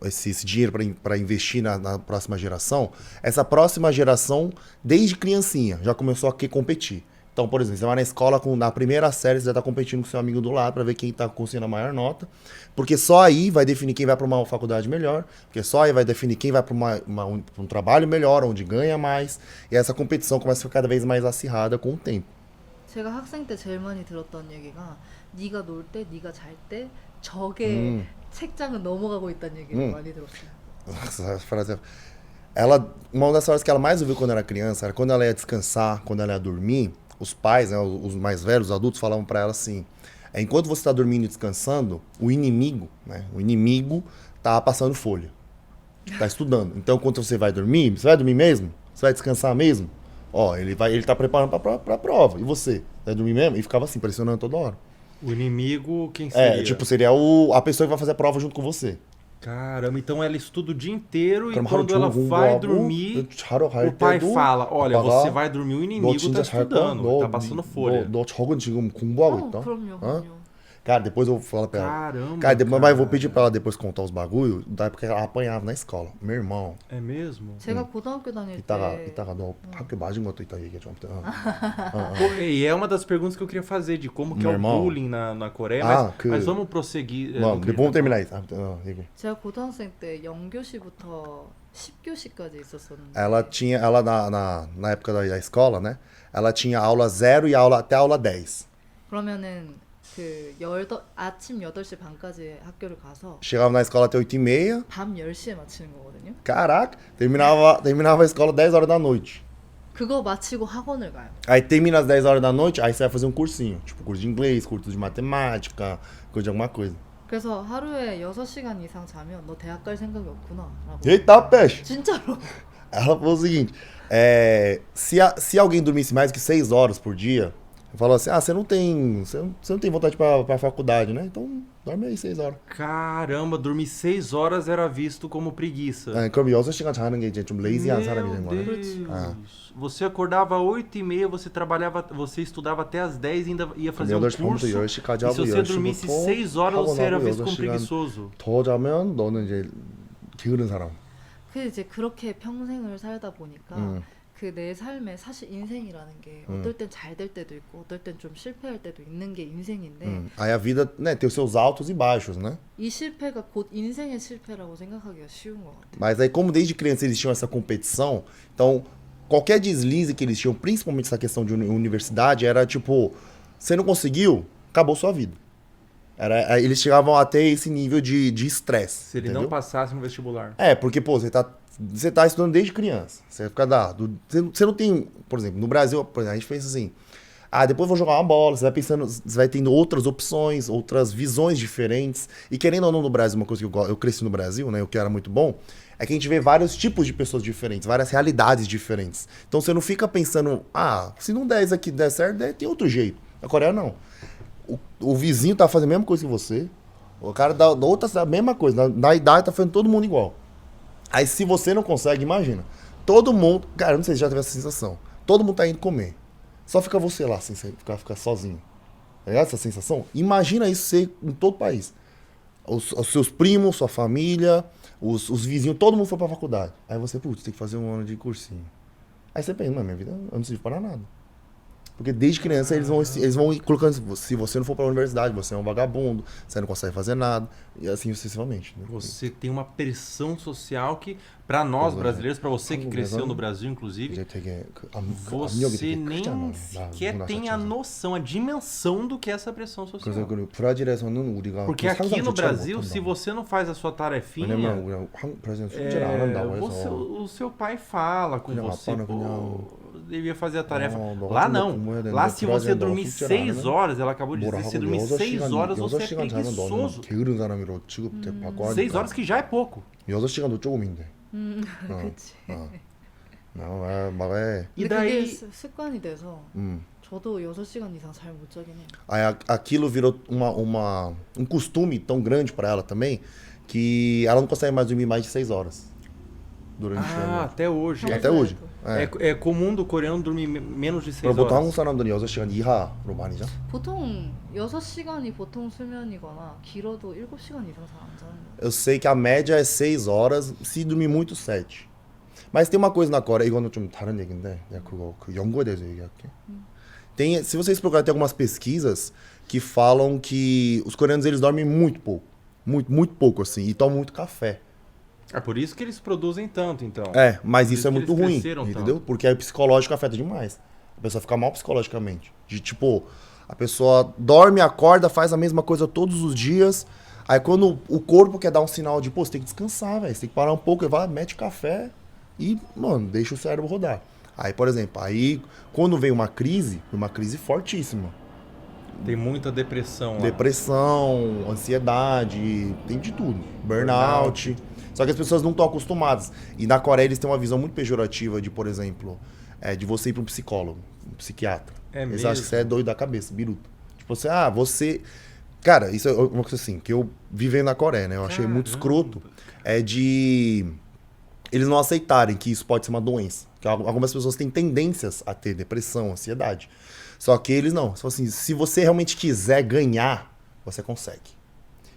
esse dinheiro para investir na próxima geração, essa próxima geração, desde criancinha, já começou a competir. Então, por exemplo, você vai na escola, na primeira série, você já está competindo com seu amigo do lado para ver quem está conseguindo a maior nota. Porque só aí vai definir quem vai para uma faculdade melhor, porque só aí vai definir quem vai para um trabalho melhor, onde ganha mais. E essa competição começa a ficar cada vez mais acirrada com o tempo. 제가 학생 때 제일 많이 들었던 얘기가 네가 놀 때, 네가 잘 때 적의 책장은 넘어가고 있다는 얘기를 많이 들었어요. Essa frase, uma das horas que ela mais ouviu quando era criança era quando ela ia descansar, quando ela ia dormir. Os pais, né, os mais velhos, os adultos, falavam para ela assim: enquanto você está dormindo e descansando, o inimigo tá passando folha, tá estudando. Então, quando você vai dormir mesmo? Você vai descansar mesmo? Ó, ele tá preparando pra prova. E você? Vai dormir mesmo? E ficava assim, pressionando toda hora. O inimigo, quem seria? Tipo, seria a pessoa que vai fazer a prova junto com você. Caramba, então ela estuda o dia inteiro e 그럼 quando 하루 ela 종일 vai 공부하고 dormir, 자러 갈 o pai 때도 fala, olha, 아빠가 você vai dormir, o 너 inimigo tá 진짜 잘 거야? estudando, tá passando folha. 너 적은 지금 공부하고 있다. 그럼요, 어? 그럼요. Cara, depois eu vou falar pra ela. Caramba, Cara, mas eu vou cara. pedir pra ela depois contar os bagulho da época que ela apanhava na escola. Meu irmão, É mesmo? 제가 고등학교 다닐 이따가 너 학교 맞은 것도 이따 얘기해 줘. Pô, e é uma das perguntas que eu queria fazer, de como que é Meu o irmão. bullying na Coreia, Ah, mas vamos prosseguir. Mano, no que depois vamos ele tá terminar isso. 얘기해. 제가 고등학생 때 0교시부터 10교시까지 있었었는데 Ela na época da escola, né? Ela tinha aula 0 e até aula 10. 그러면은 아침 8시 반까지 학교를 가서 Chegava na escola até 8h30. 밤 10시에 마치는 거거든요. Caraca, terminava a escola 10 horas da noite. 그거 마치고 학원을 가요. Aí termina às 10 horas da noite, aí você vai fazer um cursinho. Tipo, curso de inglês, curso de matemática, coisa de alguma coisa. 그래서 하루에 6시간 이상 자면 너 대학 갈 생각이 없구나 라고. Eita, peixe! 진짜로. Ela falou o seguinte, se alguém dormisse mais que 6 horas por dia, falou assim, você não tem vontade pra faculdade, né? Então dorme aí 6 horas. Caramba, dormir 6 horas era visto como preguiça. 그럼 6시간 자는 게 이제 좀 레이지한 사람이 되는 Meu 거야. Deus. Você acordava às 8h30, você estudava até às 10 e ainda ia fazer um curso. E se você dormisse 6 horas, você era visto como preguiçoso. 더 자면 너는 이제 게으른 사람. 근데 이제 그렇게 평생을 살다 보니까 그 내 삶에 사실 인생이라는 게 어떨 땐 잘 될 때도 있고 어떨 땐 좀 실패할 때도 있는 게 인생인데 Aí a vida, né, tem os seus altos e baixos, né? 이 실패가 곧 인생의 실패라고 생각하기가 쉬운 것 같아요. Mas aí, como desde criança eles tinham essa competição, então qualquer deslize que eles tinham, principalmente essa questão de universidade, era tipo, você não conseguiu, acabou sua vida. Eles chegavam a ter esse nível de estresse. Se ele entendeu? não passasse no vestibular. Porque, pô, você tá estudando desde criança. Você fica você não tem, por exemplo, no Brasil, por exemplo, a gente pensa assim, depois eu vou jogar uma bola, você vai pensando, você vai tendo outras opções, outras visões diferentes. E querendo ou não, no Brasil, uma coisa que eu cresci no Brasil, né, o que era muito bom, é que a gente vê vários tipos de pessoas diferentes, várias realidades diferentes. Então você não fica pensando, se não der isso aqui, der certo, tem outro jeito. Na Coreia, não. O vizinho tá fazendo a mesma coisa que você, o cara da outra cidade, a mesma coisa, na idade tá fazendo todo mundo igual. Aí se você não consegue, imagina, todo mundo, cara, eu não sei se já teve essa sensação, todo mundo tá indo comer, só fica você lá, assim, você ficar sozinho. Tá ligado essa sensação? Imagina isso ser em todo o país. Os seus primos, sua família, os vizinhos, todo mundo foi pra faculdade. Aí você, putz, tem que fazer um ano de cursinho. Aí você pensa, minha vida, eu não sirvo para nada. Porque desde criança eles vão colocando, se você não for pra universidade, você é um vagabundo, você não consegue fazer nada, e assim sucessivamente. Né? Você tem uma pressão social que, pra nós brasileiros, pra você que cresceu no Brasil, inclusive, você nem sequer tem a noção, a dimensão do que é essa pressão social. Porque aqui no Brasil, se você não faz a sua tarefinha, o seu pai fala com você, devia fazer a tarefa. Lá não. Lá se você dormir 6 horas, ela acabou de dizer, se dormir 6 horas, você é preguiçoso. 6 horas que já é pouco. 6시간도 조금인데. 그치. Não, é. E 근데 daí... 그게 습관이 돼서 저도 6시간 이상 잘 못 자긴 해요. Aí aquilo virou um costume tão grande pra ela também, que ela não consegue mais dormir mais de 6 horas durante a noite. até hoje. Até hoje. É comum do coreano dormir menos de 6 그럼 보통 horas. 한국 사람들은 6시간 이하로 많이 자? 보통 6시간이 보통 수면이거나 길어도 7시간 이상 잘 안 자는 거예요. Eu sei que a média é 6 horas, se dormir muito 7. Mas tem uma coisa na Coreia, 이거는 좀 다른 얘기인데, 내가 그 연구에 대해서 얘기할게. Se vocês procurarem, tem algumas pesquisas que falam que os coreanos eles dormem muito pouco. Muito pouco, assim, e tomam muito café. É por isso que eles produzem tanto, então. É, mas Por isso é que muito eles ruim, cresceram entendeu? tanto. Porque aí o psicológico afeta demais. A pessoa fica mal psicologicamente. De tipo, a pessoa dorme, acorda, faz a mesma coisa todos os dias. Aí quando o corpo quer dar um sinal de, pô, você tem que descansar, velho. Você tem que parar um pouco, vai, mete café e, mano, deixa o cérebro rodar. Aí, por exemplo, quando vem uma crise fortíssima. Tem muita depressão lá. Depressão, ansiedade, tem de tudo. Burnout. Só que as pessoas não estão acostumadas. E na Coreia eles têm uma visão muito pejorativa de, por exemplo, de você ir para um psicólogo, um psiquiatra. É Eles mesmo? acham que você é doido da cabeça, biruta. Tipo assim, você... Cara, isso é uma coisa assim, que eu vivei na Coreia, né? Eu achei muito escroto. Eles não aceitarem que isso pode ser uma doença. Que algumas pessoas têm tendências a ter depressão, ansiedade. Só que eles não. Assim, se você realmente quiser ganhar, você consegue.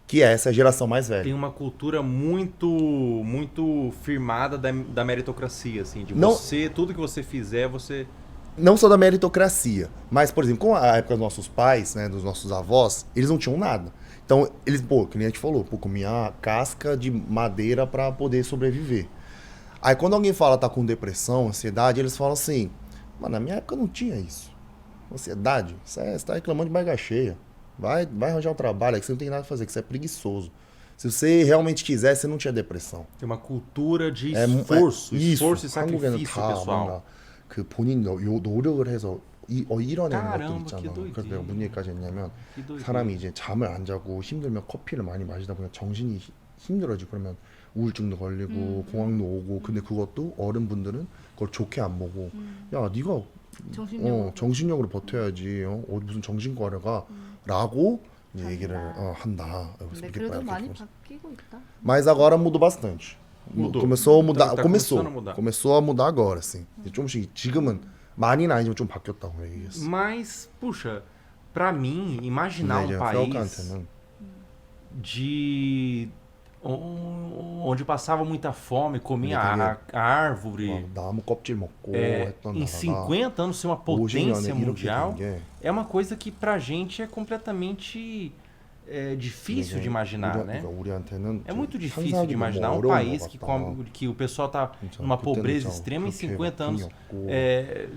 Que essa é a geração mais velha. Tem uma cultura muito firmada da meritocracia, assim. De Não- você, tudo que você fizer, você... Não só da meritocracia, mas, por exemplo, com a época dos nossos pais, né, dos nossos avós, eles não tinham nada. Então, eles, que nem a gente falou, comia casca de madeira para poder sobreviver. Aí, quando alguém fala tá com depressão, ansiedade, eles falam assim, mano, na minha época não tinha isso. Ansiedade, você tá reclamando de barriga cheia. Vai arranjar um trabalho, é que você não tem nada a fazer, que você é preguiçoso. Se você realmente quiser, você não tinha depressão. Tem uma cultura de esforço e sacrifício, pessoal. 그 본인 노력을 해서 이뤄내는 Caramba, 것들 que 있잖아. doideira. 그래서 내가 무슨 얘기까지 했냐면 Que doideira. 사람이 이제 잠을 안 자고 힘들면 커피를 많이 마시다 보면 정신이 힘들어지고 그러면 우울증도 걸리고 공황도 오고 근데 그것도 어른분들은 그걸 좋게 안 보고 야 네가 정신력으로 버텨야지 무슨 정신과래가 라고 이제 얘기를 한다. 근데 그래도 많이 바뀌고 있다. Mas agora mudou bastante. Mudou. começou a mudar. Tá começou. começando a mudar. Começou a mudar agora, assim. 조금씩 지금은 많이는 아니지만 좀 바뀌었다고 얘기했어. Mas, puxa, pra mim, imaginar um país 페어카한테는 onde passava muita fome, comia a árvore, 나무 껍질 먹고 했던 em 나라가 50 anos ser uma 50년에 potência 이렇게 mundial, 된 게 é uma coisa que pra gente é completamente difícil de imaginar, né? 우리한테는 É muito difícil 상상하기 de 너무 imaginar um 어려운 país 것 que, 같다. que o pessoal tá 진짜 numa 그때는 pobreza 진짜 extrema em 그렇게 50 anos 돈이 없고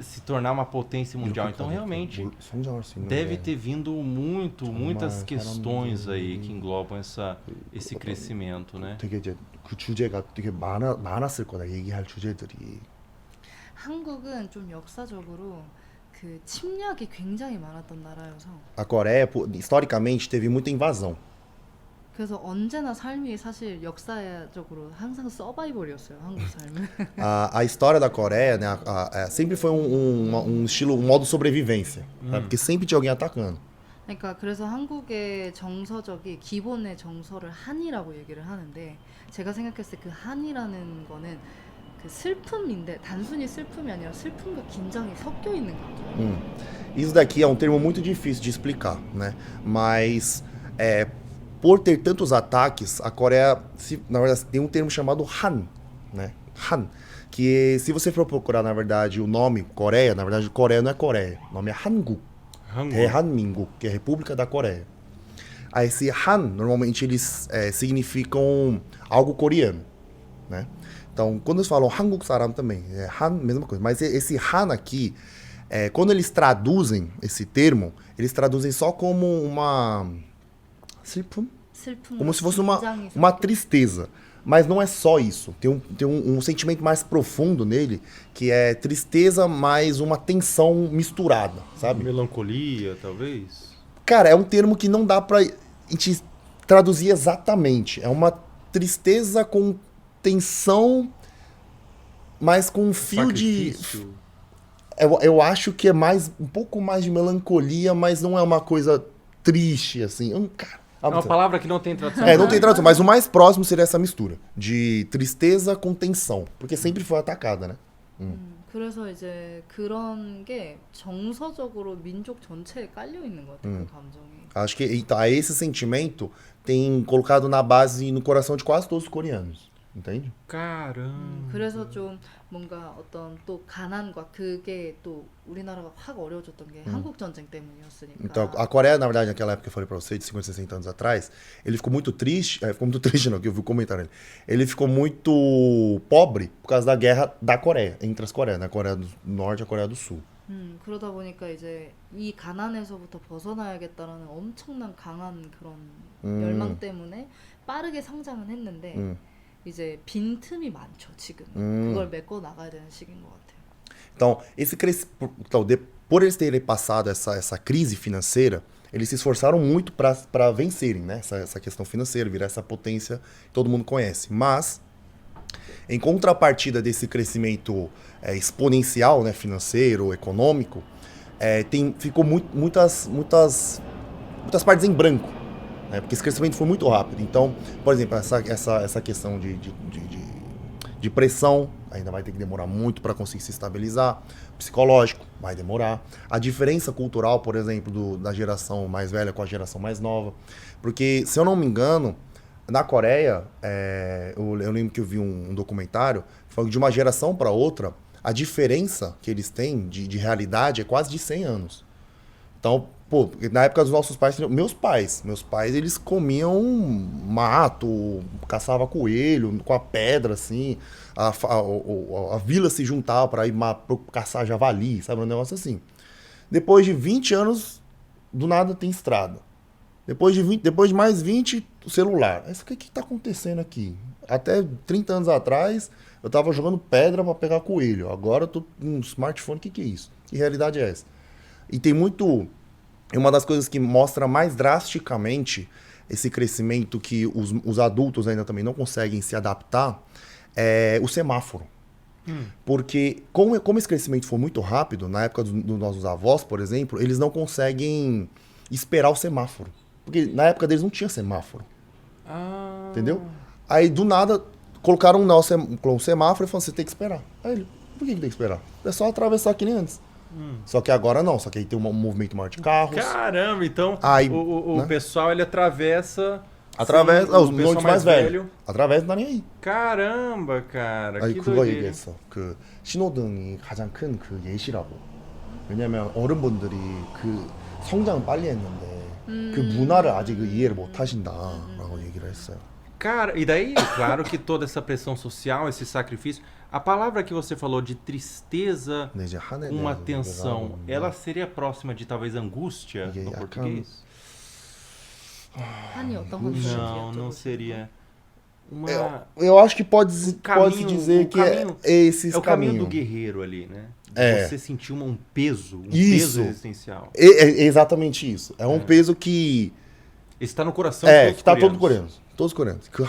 se tornar uma potência mundial. Então, 이렇게까지 realmente, 성장할 수 있는 deve 게 ter vindo muitas 정말 questões aí 사람들이 que englobam esse crescimento, né? 되게 이제 그 주제가 되게 많았을 거다 얘기할 주제들이. 한국은 좀 역사적으로 그 침략이 굉장히 많았던 나라여서 A Coreia, historicamente, teve muita invasão. 그래서 언제나 삶이 사실 역사적으로 항상 서바이벌이었어요. 한국 삶은. A história da Coreia, né, sempre foi um estilo, um modo de sobrevivência. Sabe? Porque sempre tinha alguém atacando. 그러니까 그래서 한국의 정서적이 기본의 정서를 한이라고 얘기를 하는데 제가 생각했을 때 그 한이라는 거는 그 슬픔인데 단순히 슬픔이 아니라 슬픔과 긴장이 섞여 있는 감정. Isso daqui é um termo muito difícil de explicar, né? Mas por ter tantos ataques, a Coreia, na verdade, tem um termo chamado Han, né? Han, que se você for procurar, na verdade, o nome Coreia, na verdade, Coreia não é Coreia, o nome é Hanguk. Hanmin국, que é a República da Coreia. Aí esse Han, normalmente eles significam algo coreano, né? Então, quando eles falam Hanguk saram também, Han, mesma coisa. Mas esse Han aqui, quando eles traduzem esse termo, eles traduzem só como uma 슬픔? Como se fosse uma tristeza. Mas não é só isso. Tem um sentimento mais profundo nele, que é tristeza mais uma tensão misturada, sabe? Melancolia, talvez? Cara, é um termo que não dá pra gente traduzir exatamente. É uma tristeza com tensão mas com um fio de... Sacrifício. Eu acho que é mais um pouco mais de melancolia, mas não é uma coisa triste, assim. Cara, É uma palavra que não tem tradução. não tem tradução, mas o mais próximo seria essa mistura de tristeza com tensão, porque sempre foi atacada, né? 그래서 이제 그런 게 정서적으로 민족 전체에 깔려 있는 것 같아요. 그 감정이. Acho que então, esse sentimento tem colocado na base, no coração de quase todos os coreanos, entende? Caramba. 그래서 좀 뭔가 어떤 또 가난과 그게 또 우리나라가 확 어려워졌던 게 한국 전쟁 때문이었으니까. Então, a Coreia, na verdade, naquela época que eu falei pra você, de 50, 60 anos atrás, ele ficou muito triste, ficou muito triste não, que eu vi o comentário dele. Ele ficou muito pobre por causa da guerra da Coreia, entre as Coreias, né? A Coreia do Norte e a Coreia do Sul. 그러다 보니까 이제 이 가난에서부터 벗어나야겠다라는 엄청난 강한 그런 열망 때문에 빠르게 성장은 했는데 이제 빈틈이 많죠 지금. 그걸 메꿔 나가야 되는 시기인 것 같아요. Então, por eles terem passado essa crise financeira, eles se esforçaram muito para vencerem, né? Essa questão financeira, virar essa potência que todo mundo conhece. Mas, em contrapartida desse crescimento exponencial, né, financeiro, econômico, ficou muitas partes em branco, né? Porque esse crescimento foi muito rápido. Então, por exemplo, essa questão de pressão ainda vai ter que demorar muito para conseguir se estabilizar. Psicológico vai demorar. A diferença cultural, por exemplo, da geração mais velha com a geração mais nova. Porque, se eu não me engano, na Coreia, eu lembro que eu vi um documentário falando de uma geração para outra, a diferença que eles têm de realidade é quase de 100 anos. Então, pô, na época dos nossos pais, meus pais, eles comiam mato, caçava coelho com a pedra, assim, a vila se juntava para ir caçar javali, sabe, um negócio assim. Depois de 20 anos, do nada tem estrada. Depois de mais 20, o celular. Isso, o que tá acontecendo aqui? Até 30 anos atrás, eu tava jogando pedra para pegar coelho. Agora eu tô com um smartphone, o que é isso? Que realidade é essa? E tem muito... Uma das coisas que mostra mais drasticamente esse crescimento que os adultos ainda também não conseguem se adaptar é o semáforo. Porque como esse crescimento foi muito rápido, na época dos nossos avós, por exemplo, eles não conseguem esperar o semáforo. Porque na época deles não tinha semáforo. Entendeu? Aí do nada colocaram um semáforo e falaram, você tem que esperar. Aí ele, por que tem que esperar? É só atravessar que nem antes. Só que agora não, só que aí tem um movimento maior de carros. Caramba, então Aí, o né? pessoal ele atravessa... Através, sim, os noites mais velhos. Através não dá nem aí. Caramba, cara, 아니 que 그거 doideira. 얘기했어. 그 신호등이 가장 큰 그 예시라고. 왜냐면 어른분들이 그 성장을 빨리 했는데 그 문화를 아직 이해를 못 하신다라고 얘기를 했어요. Cara, e daí, claro que toda essa pressão social, esse sacrifício, a palavra que você falou de tristeza, 근데 이제 한에 uma 대해서 tensão, 얘기를 ela seria próxima de talvez angústia 이게 no 약간- português? 한이 어떤 건지 Não seria. Uma... Eu acho que pode-se caminho- dizer o que caminho- é esses É o caminho do caminhos. guerreiro ali, né? É. Você sentiu um peso, Isso. peso existencial. É exatamente isso. É um peso que Esse tá no coração de todos que os tá todos coreanos. coreanos. todos coreanos. 그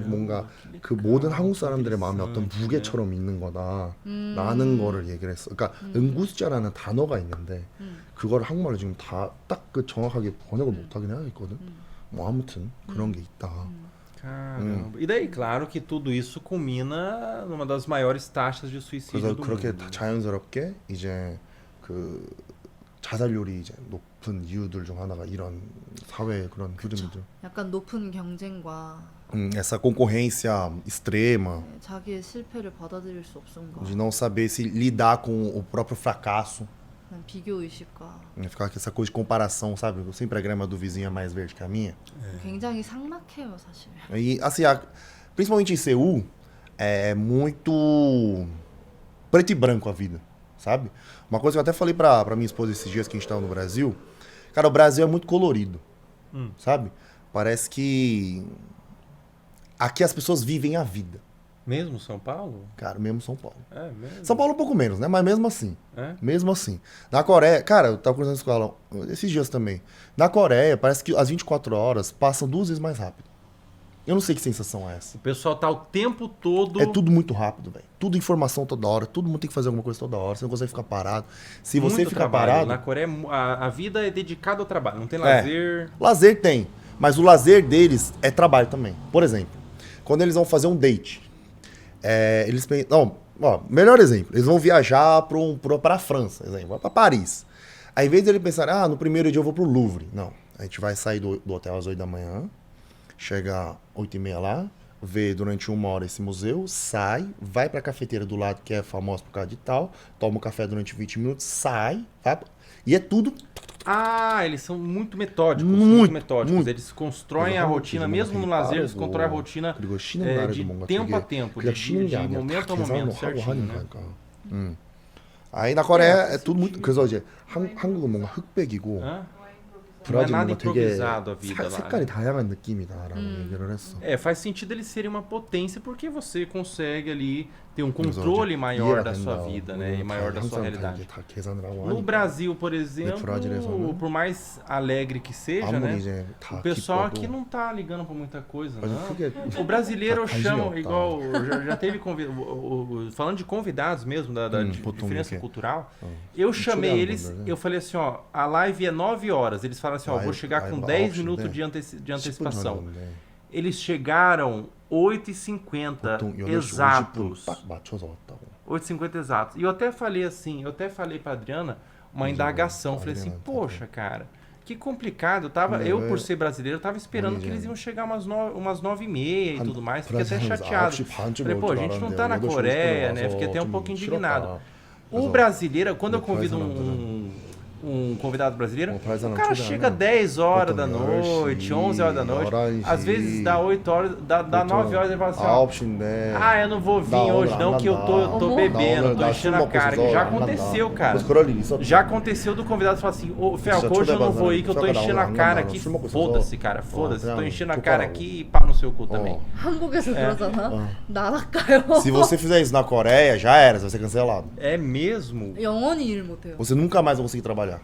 뭔가 그 모든 한국 사람들의 마음에 어떤 무게처럼 있는 거다라는 거를 얘기를 했어. 그러니까 응구수자라는 단어가 있는데 그걸 한국말로 지금 다 딱 그 정확하게 번역을 못 하긴 해야겠거든. 뭐 아무튼 그런 게 있다. Caramba. E daí, claro que tudo isso culmina numa das maiores taxas de suicídio 그래서 do 그렇게 mundo. 다 자연스럽게 이제 그 자살률이 이제 높은 이유들 중 하나가 이런 사회의 그런 흐름이죠. 약간 높은 경쟁과 Essa concorrência extrema, 자기의 실패를 받아들일 수 없음과 de não saber se lidar com o próprio fracasso, 그냥 비교 의식과 ficar com essa coisa de comparação, sabe? Sempre a grama do vizinho é mais verde que a minha. 굉장히 삭막해요 사실. E assim, principalmente em Seul, é muito preto e branco a vida, sabe? Uma coisa que eu até falei pra minha esposa esses dias que a gente tava no Brasil, cara, o Brasil é muito colorido, sabe? Parece que aqui as pessoas vivem a vida. Mesmo São Paulo? Cara, mesmo São Paulo. É mesmo? São Paulo um pouco menos, né? Mas mesmo assim. É? Mesmo assim. Na Coreia, cara, eu tava conversando com ela esses dias também. Na Coreia, parece que as 24 horas passam 2 vezes mais rápido. Eu não sei que sensação é essa. O pessoal tá o tempo todo... É tudo muito rápido, velho. Tudo informação toda hora. Todo mundo tem que fazer alguma coisa toda hora. Você não consegue ficar parado. Se você muito ficar trabalho. parado... Na Coreia, a vida é dedicada ao trabalho. Não tem lazer. Lazer tem. Mas o lazer deles é trabalho também. Por exemplo, quando eles vão fazer um date, eles pensam... Ó, melhor exemplo. Eles vão viajar pra França, exemplo. Pra Paris. Aí, em vez de ele pensar, no primeiro dia eu vou pro Louvre. Não. A gente vai sair do hotel às 8 da manhã. Chega 8h30 lá, vê durante 1 hora esse museu, sai, vai pra cafeteira do lado, que é famosa por causa de tal, toma um café durante 20 minutos, sai, vai, e é tudo... Eles são muito metódicos, Muito metódicos. muito. Eles constroem a rotina, mesmo no lazer, eles constroem a rotina de tempo a tempo, de momento a momento, certinho, né? Aí na Coreia é tudo muito... 그래서 이제 한국은 뭔가 흑백이고 Não é 브라질은 nada 뭔가 되게 improvisado a vida lá. 색깔이 다양한 느낌이다라고 얘기를 했어. Faz sentido eles serem uma potência porque você consegue ali ter um controle maior da sua vida, né? E maior da sua realidade. 다 계산을 하고 No 하니까. Brasil, por exemplo, 브라질에서는 por mais alegre que seja, 아무리 né? 이제 다 O pessoal 기뻐도 aqui não tá ligando pra muita coisa, Mas não. porque O brasileiro eu 관심이 chamo, 없다. igual, já teve falando de convidados mesmo, da 보통 diferença 이렇게. cultural, eu chamei 초대하는 eles, 분들, né? eu falei assim, ó, a live é 9 horas, eles falam assim, ó, vou Live- chegar com live 10 9, minutos né? de 10분 antecipação. 전에 Eles chegaram 8h50 보통 8시 50분 exatos. 딱 맞춰서 왔다고. 8h50 exatos. E eu até falei assim, pra Adriana uma indagação. Falei assim, Adriana, tá poxa, cara, que complicado. Eu, por ser brasileiro, tava esperando que eles iam chegar umas 9h30 e tudo mais. Fiquei até chateado. Falei, pô, a gente não tá na Coreia, né? Fiquei até um pouco indignado. O brasileiro, quando eu convido um convidado brasileiro, o cara chega 10 horas da noite, 11 horas da noite, às vezes dá 8 horas, dá 9 horas e fala assim, ó, 9시인데 eu não vou vir hoje não, que eu tô bebendo, tô enchendo a cara. Que já aconteceu, cara. Já aconteceu do convidado falar assim, ô, Felco, hoje eu não vou ir que eu tô enchendo a cara aqui. Foda-se, cara, foda-se. Tô enchendo a cara aqui e pau no seu cu também. 한국에서 그러잖아. 나갈까요? Se você fizer isso na Coreia, já era, você vai ser cancelado. É mesmo? 영원히 일 못해요. Você nunca mais vai conseguir trabalhar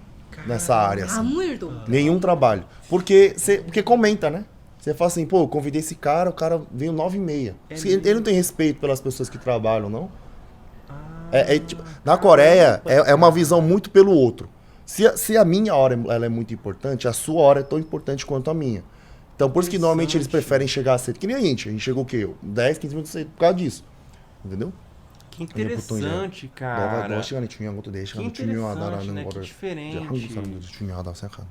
nessa área assim. 아무 일도 못해. Nenhum trabalho. Porque comenta, né? Você fala assim, pô, eu convidei esse cara, o cara veio 9h30. Ele não tem respeito pelas pessoas que trabalham, não? Tipo, na Coreia, é uma visão muito pelo outro. Se a minha hora ela é muito importante, a sua hora é tão importante quanto a minha. Então, por isso que normalmente eles preferem chegar cedo. Que nem a gente chegou o quê? 10, 15 minutos cedo por causa disso. Entendeu? Que interessante, cara. 너가 시간이 중요한 것도 내 시간도 Que interessante, 중요하다라는 né? Que 거를 이제 diferente. 한국 사람들도 중요하다고 생각하네.